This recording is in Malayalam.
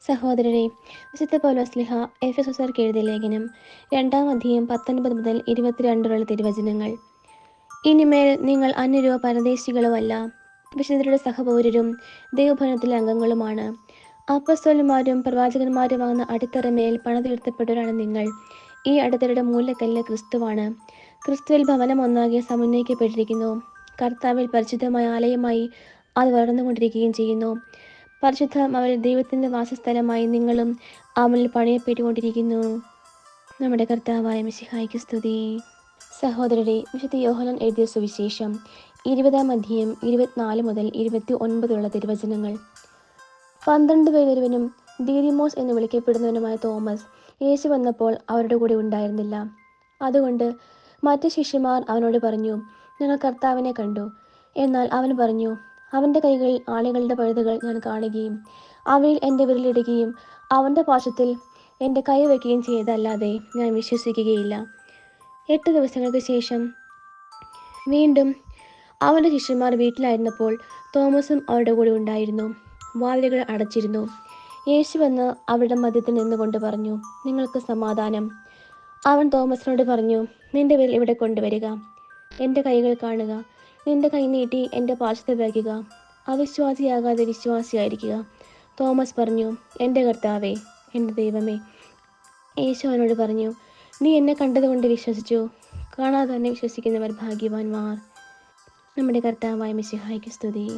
സഹോദരരെ, വിശുദ്ധ പൗലോസ്ലിഹ എഫെസോസ്യർക്ക് എഴുതിയ ലേഖനം 2-ാം അധ്യായം 19 മുതൽ 22 വരെയുള്ള തിരുവചനങ്ങൾ. ഇനിമേൽ നിങ്ങൾ അന്യരോ പരദേശികളോ അല്ല, വിശുദ്ധരുടെ സഹപൗരരും ദൈവഭവനത്തിലെ അംഗങ്ങളുമാണ്. അപ്പസ്തോലന്മാരും പ്രവാചകന്മാരുമാകുന്ന അടിത്തറമേൽ പണിതുയർത്തപ്പെട്ടവരാണ് നിങ്ങൾ. ഈ അടിത്തറയുടെ മൂലക്കല്ല് ക്രിസ്തുവാണ്. ക്രിസ്തുവിൽ ഭവനം ഒന്നാകെ സമുന്നയിക്കപ്പെട്ടിരിക്കുന്നു. കർത്താവിൽ പരിശുദ്ധമായ ആലയമായി അത് വളർന്നുകൊണ്ടിരിക്കുകയും ചെയ്യുന്നു. പരിശുദ്ധാത്മാവിൽ ദൈവത്തിൻ്റെ വാസസ്ഥലമായി നിങ്ങളും അവനിൽ പണിയപ്പെട്ടുകൊണ്ടിരിക്കുന്നു. നമ്മുടെ കർത്താവായ മിശിഹായ്ക്ക് സ്തുതി. സഹോദരരെ, വിശുദ്ധ യോഹന്നാൻ എഴുതിയ സുവിശേഷം 20-ാം അധ്യായം 24 മുതൽ 29 വരെയുള്ള തിരുവചനങ്ങൾ. 12 പേരൊരുവനും ദീദിമോസ് എന്ന് വിളിക്കപ്പെടുന്നവനുമായ തോമസ് യേശു വന്നപ്പോൾ അവരുടെ കൂടെ ഉണ്ടായിരുന്നില്ല. അതുകൊണ്ട് മറ്റ് ശിഷ്യന്മാർ അവനോട് പറഞ്ഞു, ഞങ്ങൾ കർത്താവിനെ കണ്ടു. എന്നാൽ അവൻ പറഞ്ഞു, അവൻ്റെ കൈകളിൽ ആണികളുടെ പഴുതുകൾ ഞാൻ കാണുകയും അവയിൽ എൻ്റെ വിരലിടുകയും അവൻ്റെ പാർശ്വത്തിൽ എൻ്റെ കൈ വയ്ക്കുകയും ചെയ്തല്ലാതെ ഞാൻ വിശ്വസിക്കുകയില്ല. 8 ദിവസങ്ങൾക്ക് ശേഷം വീണ്ടും അവൻ്റെ ശിഷ്യന്മാർ വീട്ടിലായിരുന്നപ്പോൾ തോമസും അവരുടെ കൂടെ ഉണ്ടായിരുന്നു. വാതിലുകൾ അടച്ചിരുന്നു. യേശു വന്ന് അവരുടെ മധ്യത്തിൽ നിന്നുകൊണ്ട് പറഞ്ഞു, നിങ്ങൾക്ക് സമാധാനം. അവൻ തോമസിനോട് പറഞ്ഞു, നിന്റെ വിരൽ ഇവിടെ കൊണ്ടുവരിക, എൻ്റെ കൈകൾ കാണുക. നിന്റെ കൈ നീട്ടി എൻ്റെ പാർശ്വത്തിൽ വയ്ക്കുക. അവിശ്വാസിയാകാതെ വിശ്വാസിയായിരിക്കുക. തോമസ് പറഞ്ഞു, എൻ്റെ കർത്താവേ, എൻ്റെ ദൈവമേ. യേശു അവനോട് പറഞ്ഞു, നീ എന്നെ കണ്ടതുകൊണ്ട് വിശ്വസിച്ചു. കാണാതെ തന്നെ വിശ്വസിക്കുന്നവർ ഭാഗ്യവാന്മാർ. നമ്മുടെ കർത്താവായ മിശിഹായ്ക്ക് സ്തുതി.